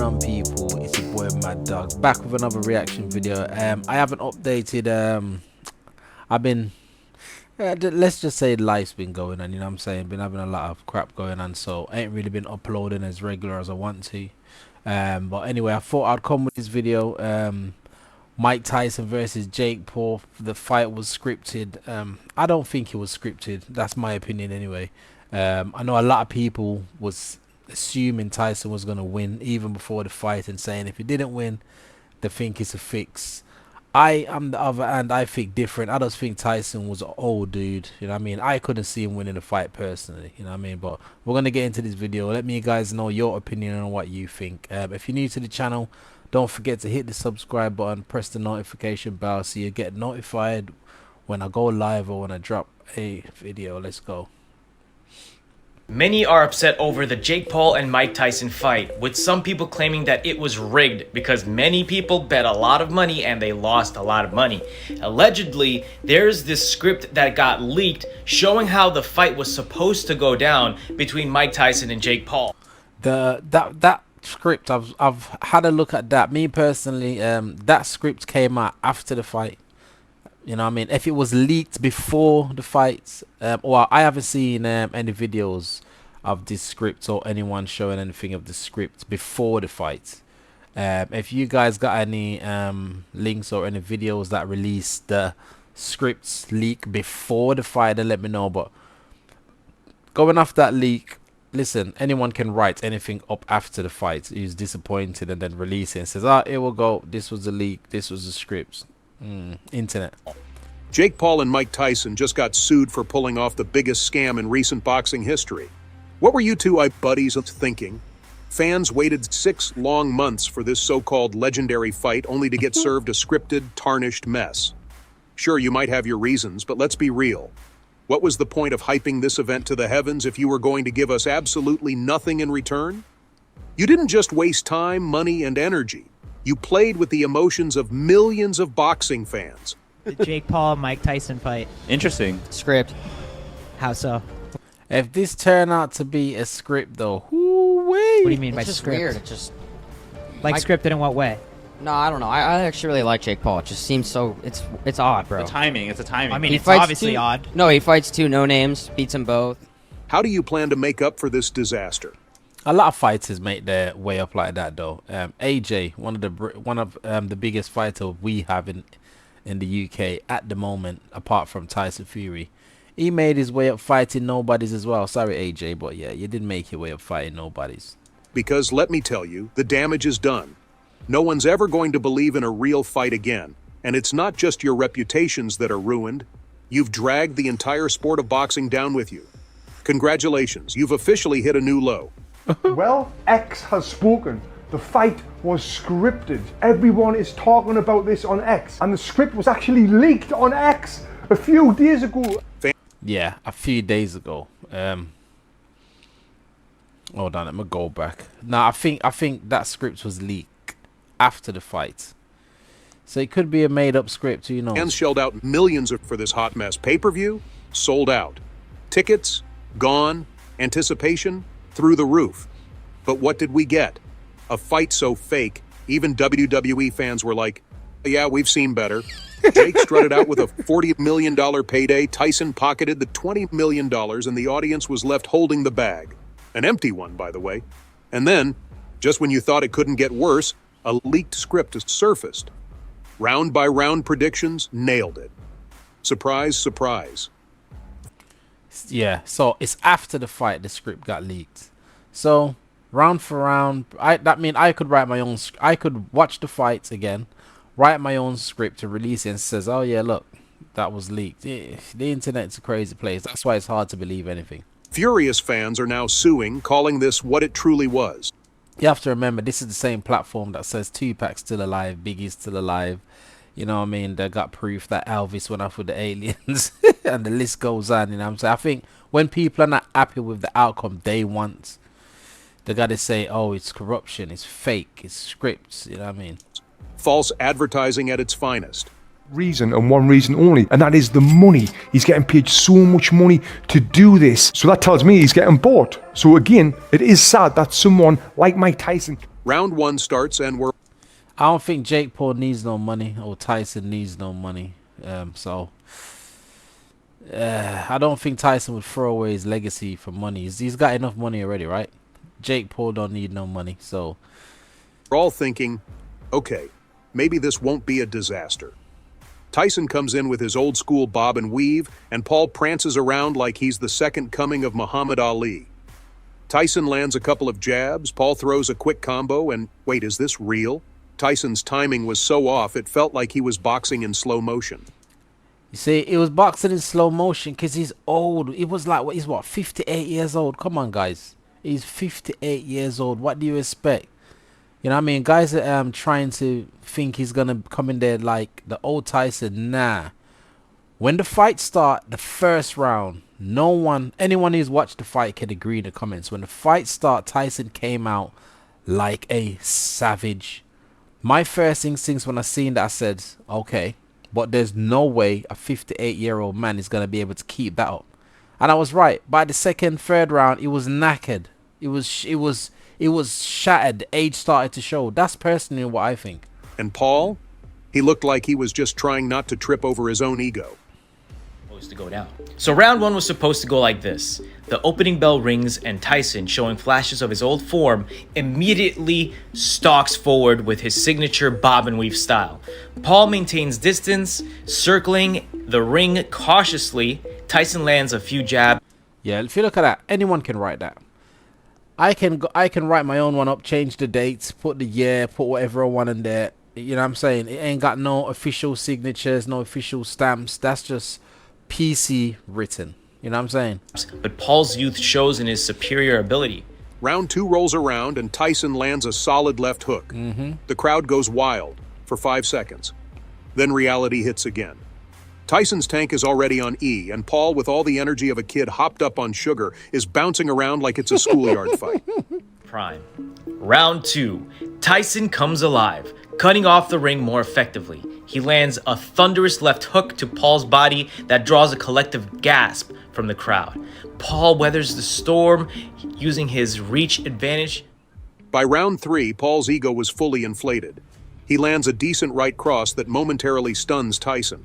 on, people? It's your boy Mad Dog back with another reaction video. I haven't updated. I've been let's just say life's been going on, you know what I'm saying? Been having a lot of crap going on, so I ain't really been uploading as regular as I want to. But anyway, I thought I'd come with this video. Mike Tyson versus Jake Paul. The fight was scripted. I don't think it was scripted. That's my opinion anyway. I know a lot of people was assuming Tyson was gonna win even before the fight and saying if he didn't win, they think it's a fix. I am the other and I think different. I just think Tyson was an old dude, you know what I mean? I couldn't see him winning the fight personally, you know what I mean? But we're gonna get into this video. Let me guys know your opinion on what you think. If you're new to the channel, don't forget to hit the subscribe button, press the notification bell so you get notified when I go live or when I drop a video. Let's go. Many are upset over the Jake Paul and Mike Tyson fight, with some people claiming that it was rigged because many people bet a lot of money and they lost a lot of money. Allegedly, there's this script that got leaked showing how the fight was supposed to go down between Mike Tyson and Jake Paul. That script, I've had a look at that. Me personally, that script came out after the fight. You know what I mean? If it was leaked before the fights, or I haven't seen any videos of this script or anyone showing anything of the script before the fight. If you guys got any links or any videos that released the scripts leak before the fight, then let me know. But going off that leak, listen, anyone can write anything up after the fight who's disappointed and then release it and says, ah, here we go, this was the leak, this was the scripts. Internet. Jake Paul and Mike Tyson just got sued for pulling off the biggest scam in recent boxing history. What were you two buddies thinking? Fans waited 6 long months for this so-called legendary fight only to get served a scripted, tarnished mess. Sure, you might have your reasons, but let's be real. What was the point of hyping this event to the heavens if you were going to give us absolutely nothing in return? You didn't just waste time, money, and energy. You played with the emotions of millions of boxing fans. The Jake Paul Mike Tyson fight. Interesting. Script. How so? If this turned out to be a script though, whoo-wee. What do you mean by It's just script? weird. It just Like scripted in what way? no, I don't know. I actually really like Jake Paul. It just seems so it's odd, bro. The timing. It's a timing. I mean, He it's fights obviously two- odd. No, he fights 2 no names, beats them both. How do you plan to make up for this disaster? A lot of fighters make their way up like that though. AJ, one of the biggest fighter we have in the UK at the moment, apart from Tyson Fury. He made his way up fighting nobodies as well. Sorry AJ, but yeah, you didn't make your way up fighting nobodies. Because let me tell you, the damage is done. No one's ever going to believe in a real fight again. And it's not just your reputations that are ruined. You've dragged the entire sport of boxing down with you. Congratulations, you've officially hit a new low. Well, X has spoken. The fight was scripted. Everyone is talking about this on X, and the script was actually leaked on X a few days ago. Yeah, a few days ago. Hold on, let me go back. Now I think that script was leaked after the fight, so it could be a made-up script. Who knows? Fans shelled out millions for this hot mess. Pay-per-view sold out. Tickets gone. Anticipation through the roof. But what did we get? A fight so fake, even WWE fans were like, yeah, we've seen better. Jake strutted out with a $40 million payday. Tyson pocketed the $20 million, and the audience was left holding the bag. An empty one, by the way. And then, just when you thought it couldn't get worse, a leaked script surfaced. Round by round predictions nailed it. Surprise, surprise. Yeah, so it's after the fight the script got leaked. So round for round, that mean I could write my own. I could watch the fights again, write my own script to release it, and says, "Oh yeah, look, that was leaked." The internet's a crazy place. That's why it's hard to believe anything. Furious fans are now suing, calling this what it truly was. You have to remember, this is the same platform that says Tupac's still alive, Biggie's still alive. You know what I mean? They got proof that Elvis went off with the aliens, and the list goes on. You know what I'm saying? I think when people are not happy with the outcome they want, they got to say, oh, it's corruption, it's fake, it's scripts. You know what I mean? False advertising at its finest. Reason and one reason only, and that is the money. He's getting paid so much money to do this. So that tells me he's getting bought. So again, it is sad that someone like Mike Tyson Round 1 starts and we're I don't think Jake Paul needs no money or Tyson needs no money. So I don't think Tyson would throw away his legacy for money. He's got enough money already, right? Jake Paul don't need no money. So all thinking, okay, maybe this won't be a disaster. Tyson comes in with his old school bob and weave, and Paul prances around like he's the second coming of Muhammad Ali. Tyson lands a couple of jabs, Paul throws a quick combo, and wait, is this real? Tyson's timing was so off, it felt like he was boxing in slow motion. you see, it was boxing in slow motion because he's old. It was like, he's what, 58 years old? Come on, guys. He's 58 years old. What do you expect? You know what I mean? Guys are trying to think he's going to come in there like the old Tyson. Nah. When the fight start, the first round, anyone who's watched the fight can agree in the comments. When the fight start, Tyson came out like a savage. My first instincts when I seen that, I said, okay, but there's no way a 58-year-old man is going to be able to keep that up. And I was right. By the second, third round, it was knackered. It was shattered. The age started to show. That's personally what I think. And Paul? He looked like he was just trying not to trip over his own ego. To go down. So round 1 was supposed to go like this. The opening bell rings and Tyson, showing flashes of his old form, immediately stalks forward with his signature bob and weave style. Paul maintains distance, circling the ring cautiously. Tyson lands a few jabs. Yeah, if you look at that, anyone can write that. I can write my own one up, change the dates, put the year, put whatever I want in there. You know what I'm saying? It ain't got no official signatures, no official stamps. That's just PC written. You know what I'm saying? But Paul's youth shows in his superior ability. Round 2 rolls around and Tyson lands a solid left hook. The crowd goes wild for 5 seconds. Then reality hits again. Tyson's tank is already on E, and Paul, with all the energy of a kid hopped up on sugar, is bouncing around like it's a schoolyard fight. Prime. Round 2. Tyson comes alive, cutting off the ring more effectively. He lands a thunderous left hook to Paul's body that draws a collective gasp from the crowd. Paul weathers the storm using his reach advantage. By round 3, Paul's ego was fully inflated. He lands a decent right cross that momentarily stuns Tyson.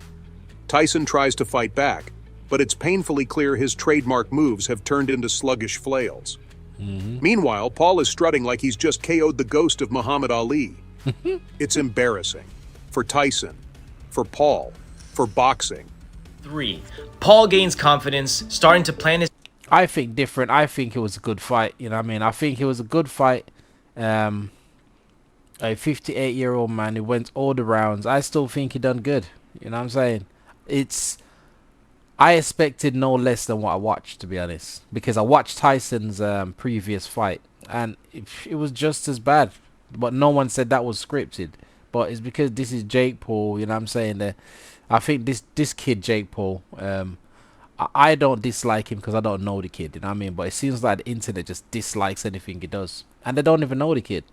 Tyson tries to fight back, but it's painfully clear his trademark moves have turned into sluggish flails. Meanwhile, Paul is strutting like he's just KO'd the ghost of Muhammad Ali. It's embarrassing. For Tyson, for Paul, for boxing. 3. Paul gains confidence, starting to plan his... I think different. I think it was a good fight. You know what I mean? I think it was a good fight. A 58-year-old man who went all the rounds. I still think he done good. You know what I'm saying? I expected no less than what I watched, to be honest. Because I watched Tyson's previous fight. And it was just as bad. But no one said that was scripted. But it's because this is Jake Paul, you know what I'm saying? That I think this kid, Jake Paul, I don't dislike him because I don't know the kid, you know what I mean? But it seems like the internet just dislikes anything he does. And they don't even know the kid,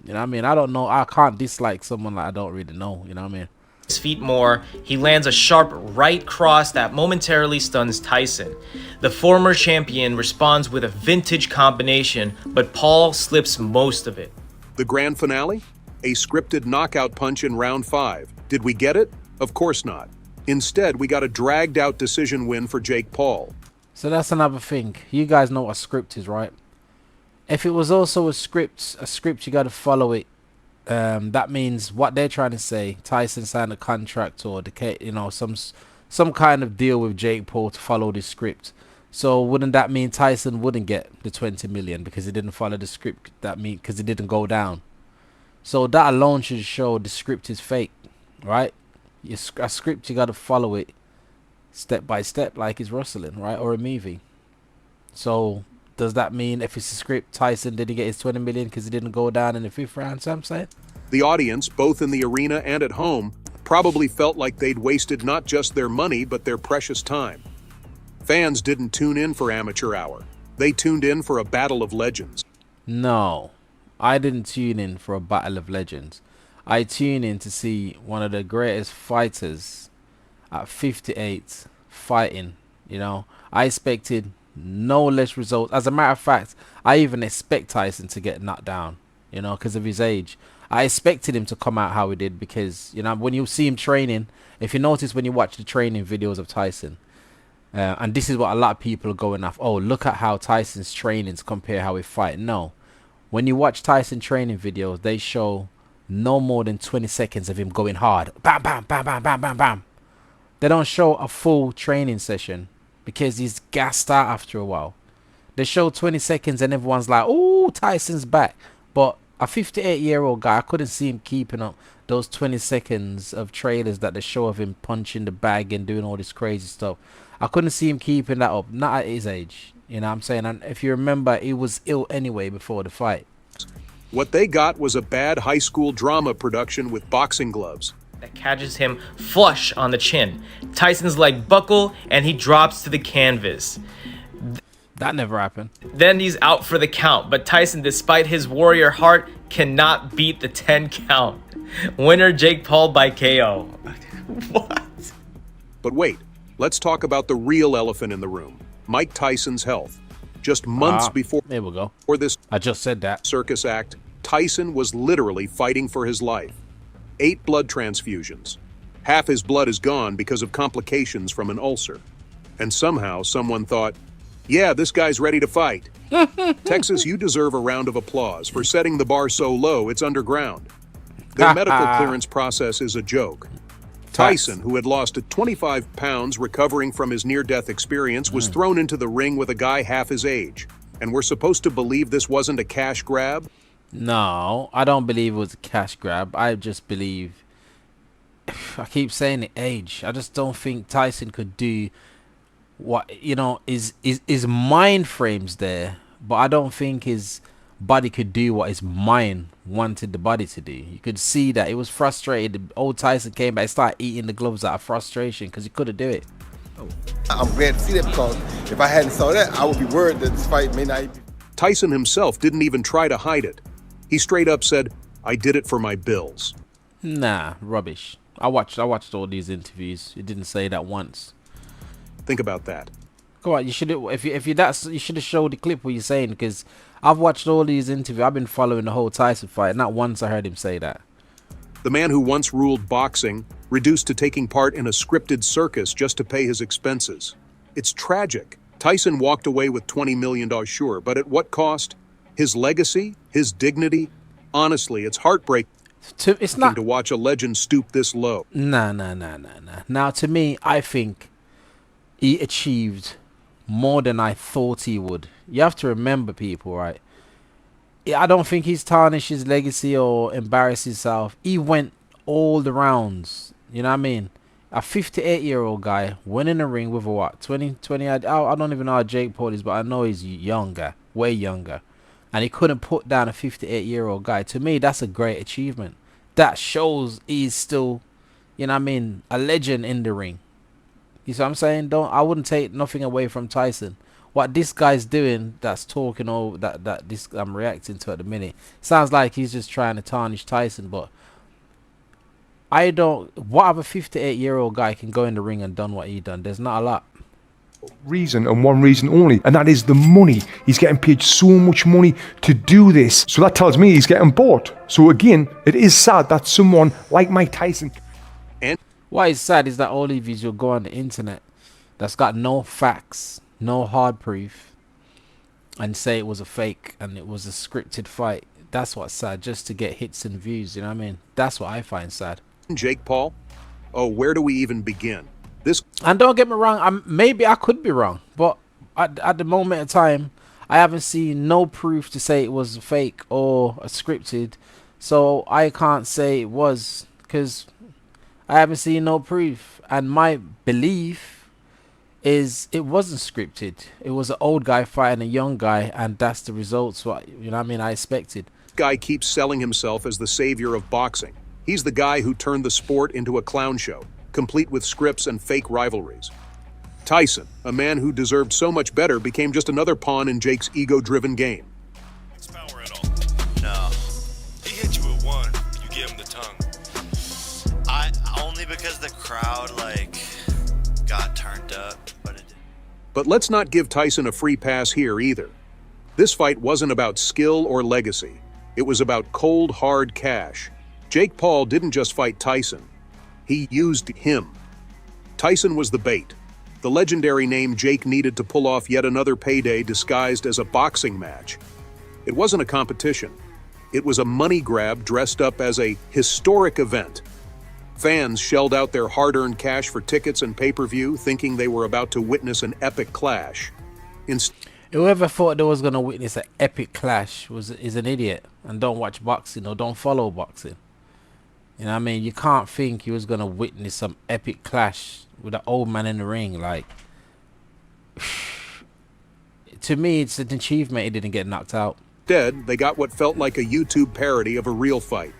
you know what I mean? I don't know. I can't dislike someone like I don't really know, you know what I mean? His feet more. He lands a sharp right cross that momentarily stuns Tyson. The former champion responds with a vintage combination, but Paul slips most of it. The grand finale? A scripted knockout punch in round 5. Did we get it? Of course not. Instead, we got a dragged-out decision win for Jake Paul. So that's another thing. You guys know what a script is, right? If it was also a script you got to follow it. That means what they're trying to say. Tyson signed a contract or some kind of deal with Jake Paul to follow this script. So wouldn't that mean Tyson wouldn't get the 20 million because he didn't follow the script? That mean because it didn't go down. So that alone should show the script is fake, right? A script, you got to follow it step by step like it's wrestling, right? Or a movie. So does that mean if it's a script, Tyson didn't get his 20 million because he didn't go down in the 5th round? So I'm saying The audience, both in the arena and at home, probably felt like they'd wasted not just their money but their precious time. Fans didn't tune in for amateur hour. They tuned in for a battle of legends. no, I didn't tune in for a battle of legends. I tuned in to see one of the greatest fighters at 58 fighting. You know, I expected no less results. As a matter of fact, I even expect Tyson to get knocked down. you know, because of his age. I expected him to come out how he did because, you know, when you see him training, if you notice when you watch the training videos of Tyson, and this is what a lot of people are going off, oh, look at how Tyson's trainings compare how he fight. No. When you watch Tyson training videos, they show no more than 20 seconds of him going hard. Bam, bam, bam, bam, bam, bam, bam. They don't show a full training session because he's gassed out after a while. They show 20 seconds and everyone's like, oh, Tyson's back. But a 58-year-old guy, I couldn't see him keeping up those 20 seconds of trailers that they show of him punching the bag and doing all this crazy stuff. I couldn't see him keeping that up, not at his age. You know what I'm saying? And if you remember, he was ill anyway before the fight. What they got was a bad high school drama production with boxing gloves. That catches him flush on the chin. Tyson's leg buckle and he drops to the canvas. That never happened. Then he's out for the count, but Tyson, despite his warrior heart, cannot beat the 10 count. Winner Jake Paul by KO. What? But wait, let's talk about the real elephant in the room, Mike Tyson's health. Just months before There we go. this I just said that. circus act, Tyson was literally fighting for his life. 8 blood transfusions. Half his blood is gone because of complications from an ulcer. And somehow someone thought, yeah, this guy's ready to fight. Texas, you deserve a round of applause for setting the bar so low it's underground. Their medical clearance process is a joke. Tyson, who had lost 25 pounds recovering from his near-death experience, was thrown into the ring with a guy half his age. And we're supposed to believe this wasn't a cash grab? No, I don't believe it was a cash grab. I just believe, I keep saying it, age. I just don't think Tyson could do what, you know, his mind frame's there, but I don't think his body could do what his mind wanted the body to do. You could see that he was frustrated. Old Tyson came back, started eating the gloves out of frustration because he couldn't do it. I'm glad to see that, because if I hadn't saw that, I would be worried that this fight may not even... Tyson himself didn't even try to hide it. He straight up said, I did it for my bills. Nah, rubbish. I watched all these interviews. He didn't say that once. Think about that. Come on, you should you should have showed the clip what you're saying, because I've watched all these interviews. I've been following the whole Tyson fight. Not once I heard him say that. The man who once ruled boxing, reduced to taking part in a scripted circus just to pay his expenses. It's tragic. Tyson walked away with $20 million, sure, but at what cost? His legacy? His dignity? Honestly, it's heartbreaking It's not to watch a legend stoop this low. Nah. Now, to me, I think he achieved more than I thought he would. You have to remember, people, right? I don't think he's tarnished his legacy or embarrassed himself. He went all the rounds. You know what I mean? A 58-year-old guy went in the ring with a what? 20? I don't even know how Jake Paul is, but I know he's younger, way younger. And he couldn't put down a 58-year-old guy. To me, that's a great achievement. That shows he's still, you know what I mean, a legend in the ring. You see what I'm saying? I wouldn't take nothing away from Tyson. What this guy's doing, that's talking over that this I'm reacting to at the minute, sounds like he's just trying to tarnish Tyson. But I don't. What other 58-year-old guy can go in the ring and done what he done? There's not a lot. Reason, and one reason only, and that is the money. He's getting paid so much money to do this, so that tells me he's getting bought. So again, it is sad that someone like Mike Tyson... What is sad is that all of these will go on the internet that's got no facts, no hard proof, and say it was a fake and it was a scripted fight. That's what's sad, just to get hits and views, you know what I mean? That's what I find sad. Jake Paul? Oh, where do we even begin? And don't get me wrong, maybe I could be wrong, but at the moment in time, I haven't seen no proof to say it was fake or scripted, so I can't say it was, because I haven't seen no proof. And my belief is it wasn't scripted. It was an old guy fighting a young guy, and that's the results, what, you know what I mean, I expected. Guy keeps selling himself as the savior of boxing. He's the guy who turned the sport into a clown show, complete with scripts and fake rivalries. Tyson, a man who deserved so much better, became just another pawn in Jake's ego-driven game. It's power at all. No. He hit you with one. You gave him the tongue. Only because the crowd, got turned up, but it didn't. But let's not give Tyson a free pass here either. This fight wasn't about skill or legacy. It was about cold, hard cash. Jake Paul didn't just fight Tyson. He used him. Tyson was the bait. The legendary name Jake needed to pull off yet another payday disguised as a boxing match. It wasn't a competition. It was a money grab dressed up as a historic event. Fans shelled out their hard-earned cash for tickets and pay-per-view, thinking they were about to witness an epic clash. Whoever thought they was going to witness an epic clash is an idiot and don't watch boxing or don't follow boxing. You know what I mean? You can't think you was going to witness some epic clash with an old man in the ring. Like, to me, it's an achievement he didn't get knocked out. Instead, they got what felt like a YouTube parody of a real fight.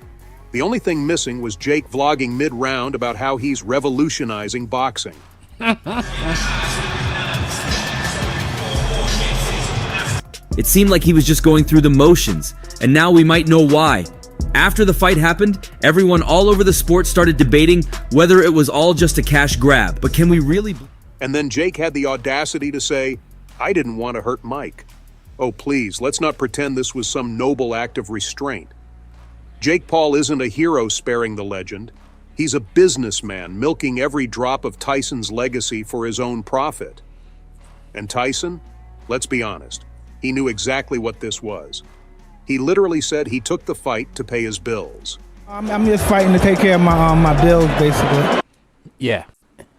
The only thing missing was Jake vlogging mid-round about how he's revolutionizing boxing. It seemed like he was just going through the motions, and now we might know why. After the fight happened, everyone all over the sport started debating whether it was all just a cash grab. But can we really... And then Jake had the audacity to say, "I didn't want to hurt Mike." Oh, please, let's not pretend this was some noble act of restraint. Jake Paul isn't a hero sparing the legend. He's a businessman milking every drop of Tyson's legacy for his own profit. And Tyson, let's be honest, he knew exactly what this was. He literally said he took the fight to pay his bills. I'm just fighting to take care of my bills, basically. Yeah,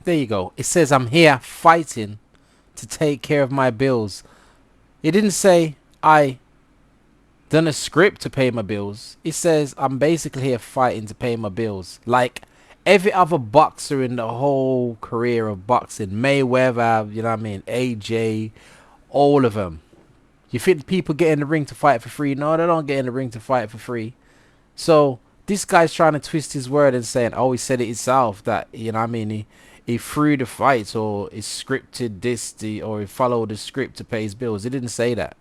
there you go. It says I'm here fighting to take care of my bills. It didn't say I done a script to pay my bills. It says I'm basically here fighting to pay my bills. Like every other boxer in the whole career of boxing. Mayweather, you know what I mean, AJ, all of them. You think people get in the ring to fight for free? No, they don't get in the ring to fight for free. So this guy's trying to twist his word and saying, oh, he said it himself that, you know what I mean, he threw the fights or he scripted this or he followed the script to pay his bills. He didn't say that.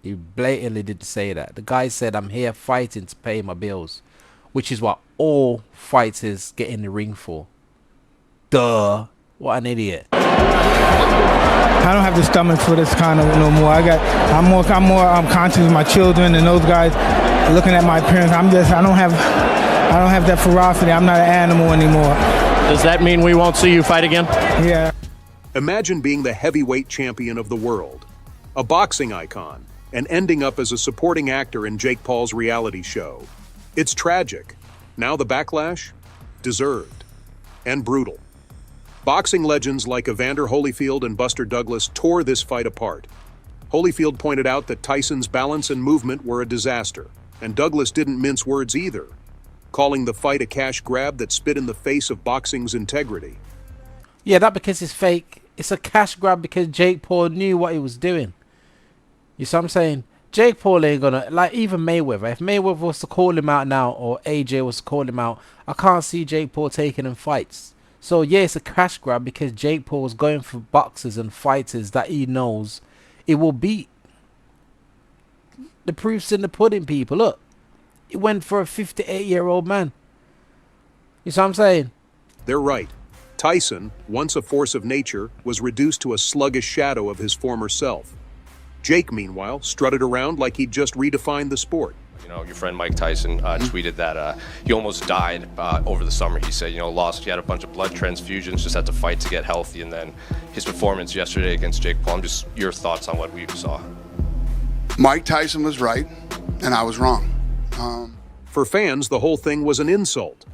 He blatantly didn't say that. The guy said, I'm here fighting to pay my bills, which is what all fighters get in the ring for. Duh. What an idiot. I don't have the stomach for this kind of no more. I'm more conscious of my children and those guys looking at my parents. I don't have that ferocity. I'm not an animal anymore. Does that mean we won't see you fight again? Yeah. Imagine being the heavyweight champion of the world, a boxing icon, and ending up as a supporting actor in Jake Paul's reality show. It's tragic. Now the backlash? Deserved. And brutal. Boxing legends like Evander Holyfield and Buster Douglas tore this fight apart. Holyfield pointed out that Tyson's balance and movement were a disaster, and Douglas didn't mince words either, calling the fight a cash grab that spit in the face of boxing's integrity. Yeah, that because it's fake. It's a cash grab because Jake Paul knew what he was doing. You see what I'm saying? Jake Paul ain't gonna, like even Mayweather. If Mayweather was to call him out now or AJ was to call him out, I can't see Jake Paul taking him fights. So yeah, it's a cash grab because Jake Paul was going for boxers and fighters that he knows it will beat. The proof's in the pudding, people. Look, it went for a 58-year-old man. You see what I'm saying? They're right. Tyson, once a force of nature, was reduced to a sluggish shadow of his former self. Jake, meanwhile, strutted around like he'd just redefined the sport. You know, your friend Mike Tyson tweeted that he almost died over the summer. He said, he had a bunch of blood transfusions, just had to fight to get healthy, and then his performance yesterday against Jake Paul. Just your thoughts on what we saw. Mike Tyson was right, and I was wrong. For fans, the whole thing was an insult.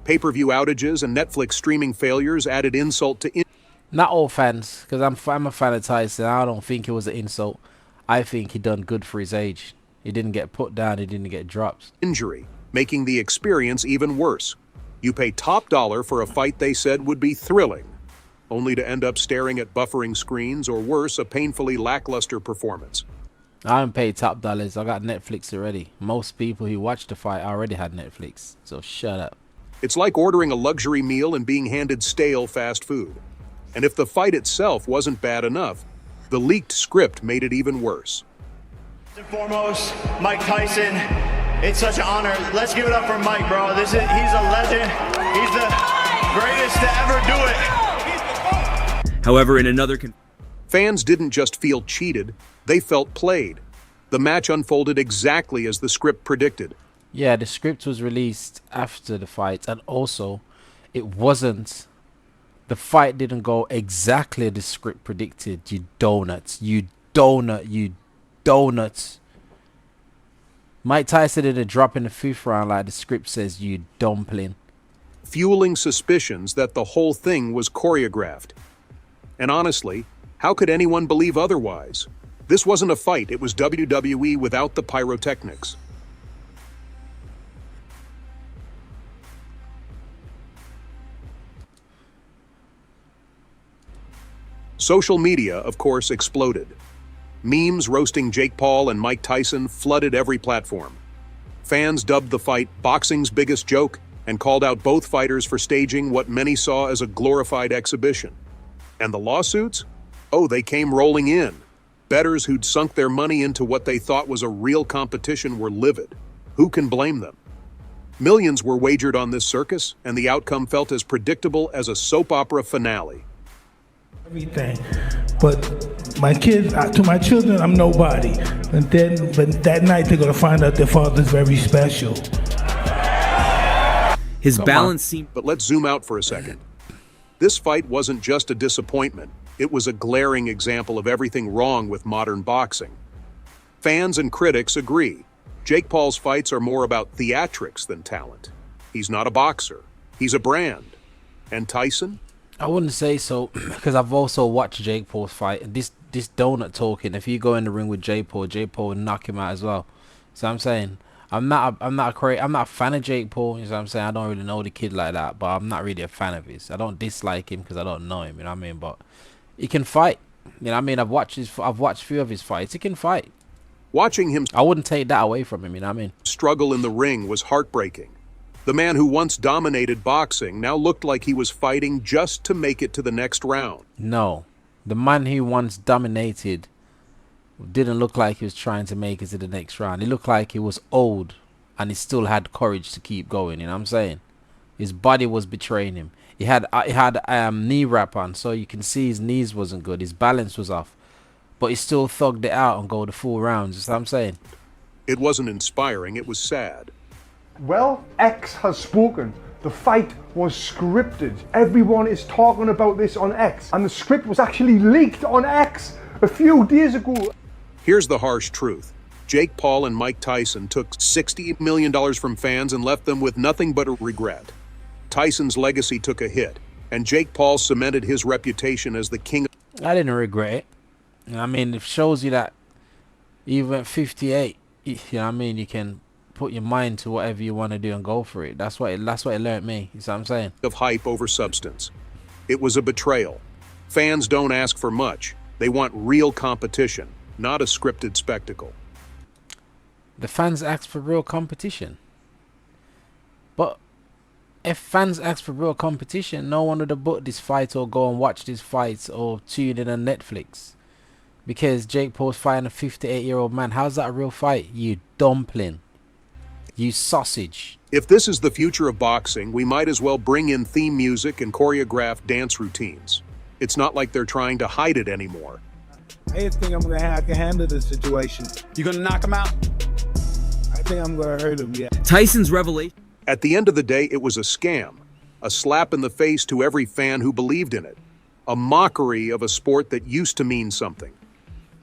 Pay-per-view outages and Netflix streaming failures added insult to Not all fans, because I'm a fan of Tyson. I don't think it was an insult. I think he done good for his age. He didn't get put down. He didn't get dropped. Injury, making the experience even worse. You pay top dollar for a fight they said would be thrilling, only to end up staring at buffering screens or worse, a painfully lackluster performance. I haven't paid top dollars. I got Netflix already. Most people who watched the fight already had Netflix. So shut up. It's like ordering a luxury meal and being handed stale fast food. And if the fight itself wasn't bad enough, the leaked script made it even worse. First and foremost, Mike Tyson, it's such an honor. Let's give it up for Mike, bro. He's a legend. He's the greatest to ever do it. However, in another... Fans didn't just feel cheated, they felt played. The match unfolded exactly as the script predicted. Yeah, the script was released after the fight, and also it wasn't. The fight didn't go exactly as the script predicted. You donuts. You donut. You donuts. Mike Tyson didn't drop in the 5th round like the script says, you dumpling. Fueling suspicions that the whole thing was choreographed. And honestly, how could anyone believe otherwise? This wasn't a fight, it was WWE without the pyrotechnics. Social media, of course, exploded. Memes roasting Jake Paul and Mike Tyson flooded every platform. Fans dubbed the fight boxing's biggest joke and called out both fighters for staging what many saw as a glorified exhibition. And the lawsuits? Oh, they came rolling in. Bettors who'd sunk their money into what they thought was a real competition were livid. Who can blame them? Millions were wagered on this circus, and the outcome felt as predictable as a soap opera finale. Everything, but my kids, to my children, I'm nobody. But that night they're gonna find out their father's very special. His balance seemed. But let's zoom out for a second. This fight wasn't just a disappointment. It was a glaring example of everything wrong with modern boxing. Fans and critics agree. Jake Paul's fights are more about theatrics than talent. He's not a boxer. He's a brand. And Tyson? I wouldn't say so, because I've also watched Jake Paul's fight. And this donut talking, if you go in the ring with Jake Paul will knock him out as well. So I'm saying, I'm not a fan of Jake Paul. You know what I'm saying? I don't really know the kid like that, but I'm not really a fan of his. I don't dislike him because I don't know him. You know what I mean? But he can fight. You know what I mean? I've watched a few of his fights. He can fight. Watching him, I wouldn't take that away from him. You know what I mean? Struggle in the ring was heartbreaking. The man who once dominated boxing now looked like he was fighting just to make it to the next round. No, the man who once dominated didn't look like he was trying to make it to the next round. He looked like he was old and he still had courage to keep going. You know what I'm saying? His body was betraying him. He had knee wrap on, so you can see his knees wasn't good. His balance was off, but he still thugged it out and go the full rounds. You know what I'm saying? It wasn't inspiring, it was sad. Well, X has spoken. The fight was scripted. Everyone is talking about this on X, and the script was actually leaked on X a few days ago. Here's the harsh truth. Jake Paul and Mike Tyson took $60 million from fans and left them with nothing but a regret. Tyson's legacy took a hit, and Jake Paul cemented his reputation as the king. I didn't regret it. You know what I mean? It shows you that even at 58, you know what I mean, you can put your mind to whatever you want to do and go for it. That's what it learned me. You see what I'm saying? Of hype over substance. It was a betrayal. Fans don't ask for much. They want real competition, not a scripted spectacle. The fans ask for real competition. But if fans ask for real competition, no one would have booked this fight or go and watch this fight or tune in on Netflix. Because Jake Paul's fighting a 58-year-old man. How's that a real fight? You dumpling. You sausage. If this is the future of boxing, we might as well bring in theme music and choreographed dance routines. It's not like they're trying to hide it anymore. I just think I can handle the situation. You gonna knock him out? I think I'm gonna hurt him, yeah. Tyson's revelation. At the end of the day, it was a scam. A slap in the face to every fan who believed in it. A mockery of a sport that used to mean something.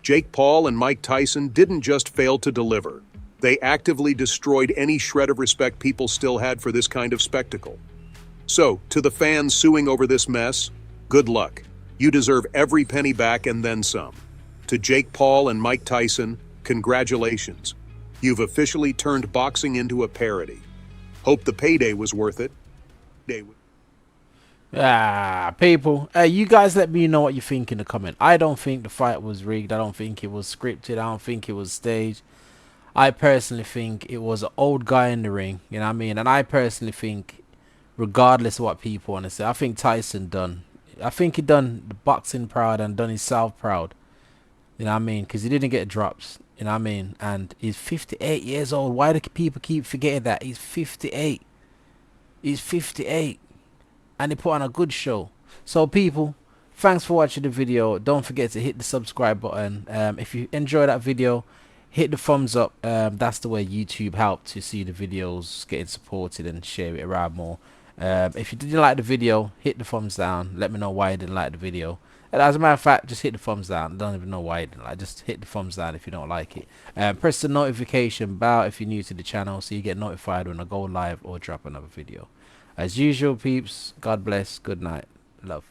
Jake Paul and Mike Tyson didn't just fail to deliver. They actively destroyed any shred of respect people still had for this kind of spectacle. So, to the fans suing over this mess, good luck. You deserve every penny back and then some. To Jake Paul and Mike Tyson, congratulations. You've officially turned boxing into a parody. Hope the payday was worth it. People, you guys let me know what you think in the comment. I don't think the fight was rigged. I don't think it was scripted. I don't think it was staged. I personally think it was an old guy in the ring, you know what I mean? And I personally think, regardless of what people want to say, I think Tyson done. I think he done the boxing proud and done himself proud, you know what I mean? Because he didn't get drops, you know what I mean? And he's 58 years old. Why do people keep forgetting that? He's 58. He's 58. And he put on a good show. So people, thanks for watching the video. Don't forget to hit the subscribe button. If you enjoyed that video, hit the thumbs up. That's the way YouTube help to see the videos getting supported and share it around more. If you didn't like the video, hit the thumbs down. Let me know why you didn't like the video. And as a matter of fact, just hit the thumbs down. Don't even know why you didn't like. Just hit the thumbs down if you don't like it. Press the notification bell if you're new to the channel, so you get notified when I go live or drop another video. As usual, peeps, God bless. Good night. Love.